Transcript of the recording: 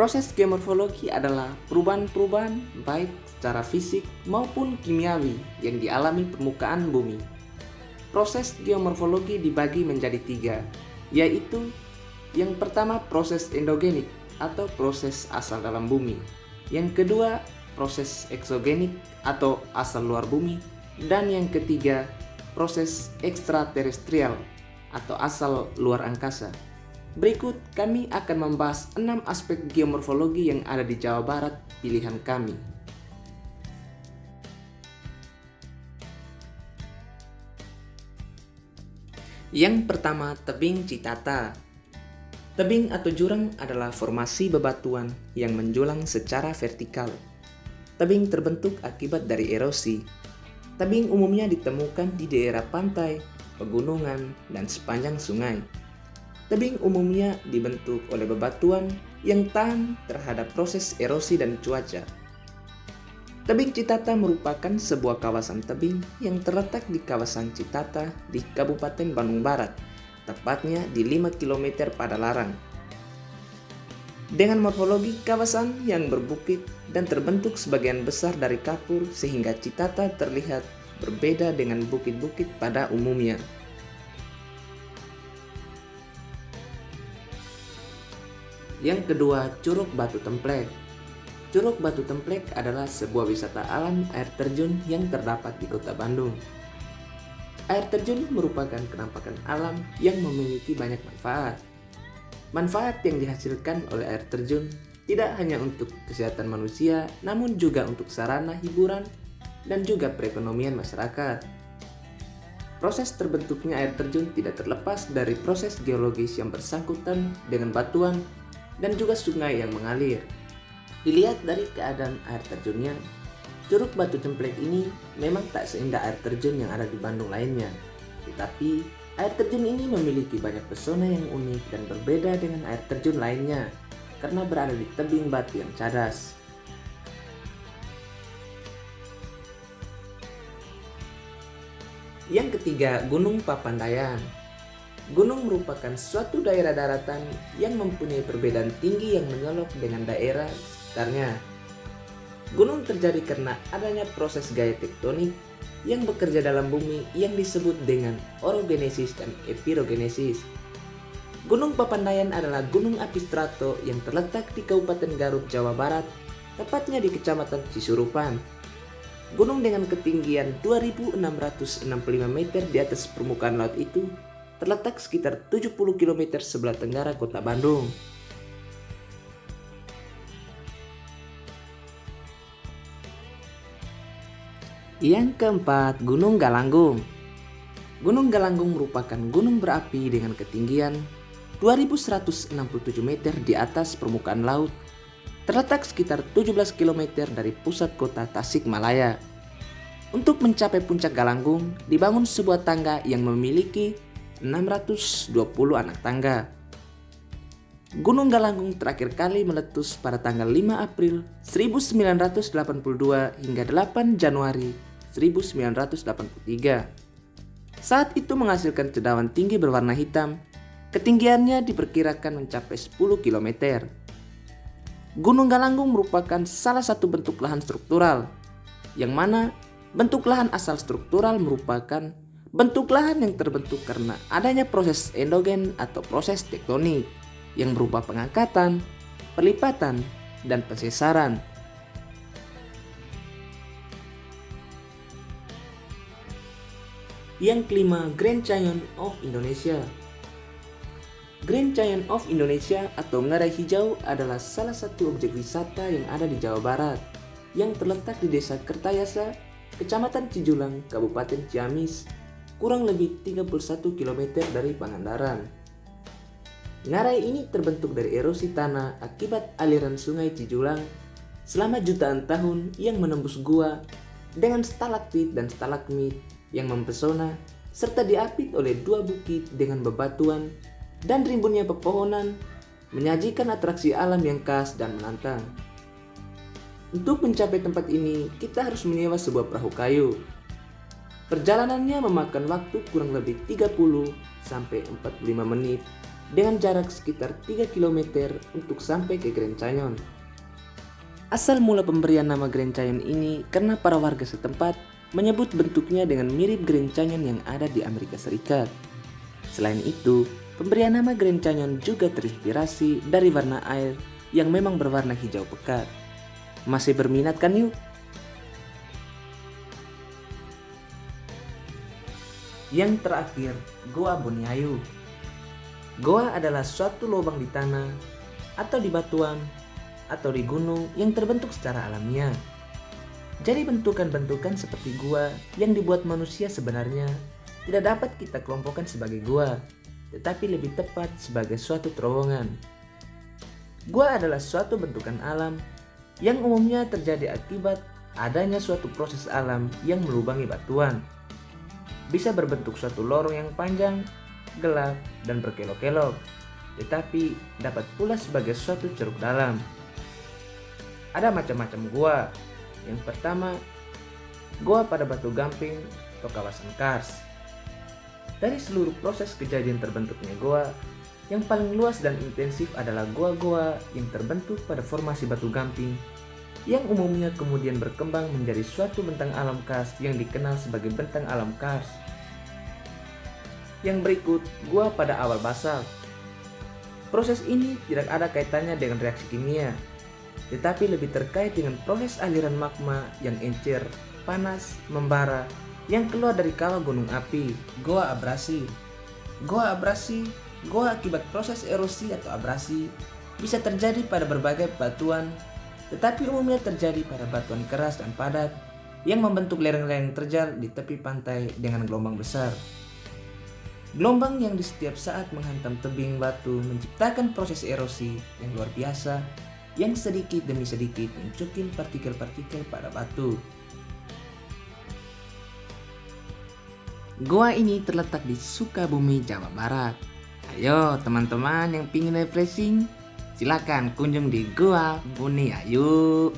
Proses geomorfologi adalah perubahan-perubahan baik secara fisik maupun kimiawi yang dialami permukaan bumi. Proses geomorfologi dibagi menjadi tiga, yaitu yang pertama proses endogenik atau proses asal dalam bumi, yang kedua proses eksogenik atau asal luar bumi, dan yang ketiga proses ekstraterestrial atau asal luar angkasa. Berikut kami akan membahas 6 aspek geomorfologi yang ada di Jawa Barat pilihan kami. Yang pertama, tebing Citata. Tebing atau jurang adalah formasi bebatuan yang menjulang secara vertikal. Tebing terbentuk akibat dari erosi. Tebing umumnya ditemukan di daerah pantai, pegunungan, dan sepanjang sungai. Tebing umumnya dibentuk oleh bebatuan yang tahan terhadap proses erosi dan cuaca. Tebing Citata merupakan sebuah kawasan tebing yang terletak di kawasan Citata di Kabupaten Bandung Barat, tepatnya di 5 km Padalarang. Dengan morfologi kawasan yang berbukit dan terbentuk sebagian besar dari kapur sehingga Citata terlihat berbeda dengan bukit-bukit pada umumnya. Yang kedua, Curug Batu Templek. Curug Batu Templek adalah sebuah wisata alam air terjun yang terdapat di Kota Bandung. Air terjun merupakan penampakan alam yang memiliki banyak manfaat. Manfaat yang dihasilkan oleh air terjun tidak hanya untuk kesehatan manusia, namun juga untuk sarana hiburan dan juga perekonomian masyarakat. Proses terbentuknya air terjun tidak terlepas dari proses geologis yang bersangkutan dengan batuan dan juga sungai yang mengalir. Dilihat dari keadaan air terjunnya, Curug Batu Templek ini memang tak seindah air terjun yang ada di Bandung lainnya. Tetapi, air terjun ini memiliki banyak pesona yang unik dan berbeda dengan air terjun lainnya karena berada di tebing batu yang cadas. Yang ketiga, Gunung Papandayan. Gunung merupakan suatu daerah daratan yang mempunyai perbedaan tinggi yang menyolok dengan daerah sekitarnya. Gunung terjadi karena adanya proses gaya tektonik yang bekerja dalam bumi yang disebut dengan orogenesis dan epirogenesis. Gunung Papandayan adalah gunung api strato yang terletak di Kabupaten Garut, Jawa Barat, tepatnya di Kecamatan Cisurupan. Gunung dengan ketinggian 2.665 meter di atas permukaan laut itu terletak sekitar 70 km sebelah tenggara Kota Bandung. Yang keempat, Gunung Galanggung. Gunung Galanggung merupakan gunung berapi dengan ketinggian 2.167 meter di atas permukaan laut, terletak sekitar 17 km dari pusat kota Tasikmalaya. Untuk mencapai puncak Galanggung, dibangun sebuah tangga yang memiliki 620 anak tangga. Gunung Galanggung terakhir kali meletus pada tanggal 5 April 1982 hingga 8 Januari 1983. Saat itu menghasilkan cendawan tinggi berwarna hitam. Ketinggiannya diperkirakan mencapai 10 km. Gunung Galanggung merupakan salah satu bentuk lahan struktural, yang mana bentuk lahan asal struktural merupakan bentuk lahan yang terbentuk karena adanya proses endogen atau proses tektonik yang berupa pengangkatan, perlipatan, dan pensesaran. Yang kelima, Grand Canyon of Indonesia. Grand Canyon of Indonesia atau Ngarai Hijau adalah salah satu objek wisata yang ada di Jawa Barat yang terletak di Desa Kertayasa, Kecamatan Cijulang, Kabupaten Ciamis, kurang lebih 31 km dari Pangandaran. Ngarai ini terbentuk dari erosi tanah akibat aliran sungai Cijulang selama jutaan tahun yang menembus gua dengan stalaktit dan stalagmit yang mempesona serta diapit oleh dua bukit dengan bebatuan dan rimbunnya pepohonan menyajikan atraksi alam yang khas dan menantang. Untuk mencapai tempat ini, kita harus menyewa sebuah perahu kayu. Perjalanannya memakan waktu kurang lebih 30 sampai 45 menit dengan jarak sekitar 3 km untuk sampai ke Grand Canyon. Asal mula pemberian nama Grand Canyon ini karena para warga setempat menyebut bentuknya dengan mirip Grand Canyon yang ada di Amerika Serikat. Selain itu, pemberian nama Grand Canyon juga terinspirasi dari warna air yang memang berwarna hijau pekat. Masih berminat kan yuk? Yang terakhir, Goa Boniayu. Goa adalah suatu lubang di tanah atau di batuan atau di gunung yang terbentuk secara alamiah. Jadi bentukan-bentukan seperti gua yang dibuat manusia sebenarnya tidak dapat kita kelompokkan sebagai gua, tetapi lebih tepat sebagai suatu terowongan. Gua adalah suatu bentukan alam yang umumnya terjadi akibat adanya suatu proses alam yang melubangi batuan. Bisa berbentuk suatu lorong yang panjang, gelap, dan berkelok-kelok, tetapi dapat pula sebagai suatu ceruk dalam. Ada macam-macam gua. Yang pertama, gua pada batu gamping atau kawasan kars. Dari seluruh proses kejadian terbentuknya gua, yang paling luas dan intensif adalah gua-gua yang terbentuk pada formasi batu gamping, yang umumnya kemudian berkembang menjadi suatu bentang alam kars yang dikenal sebagai bentang alam kars. Yang berikut, gua pada awal basalt. Proses ini tidak ada kaitannya dengan reaksi kimia, tetapi lebih terkait dengan proses aliran magma yang encer, panas, membara, yang keluar dari kawah gunung api. Goa abrasi. Goa abrasi, goa akibat proses erosi atau abrasi, bisa terjadi pada berbagai batuan, tetapi umumnya terjadi pada batuan keras dan padat yang membentuk lereng-lereng terjal di tepi pantai dengan gelombang besar. Gelombang yang di setiap saat menghantam tebing batu menciptakan proses erosi yang luar biasa yang sedikit demi sedikit mencukil partikel-partikel pada batu. Goa ini terletak di Sukabumi, Jawa Barat. Ayo teman-teman yang pingin refreshing, silakan kunjung di Goa Boniayu.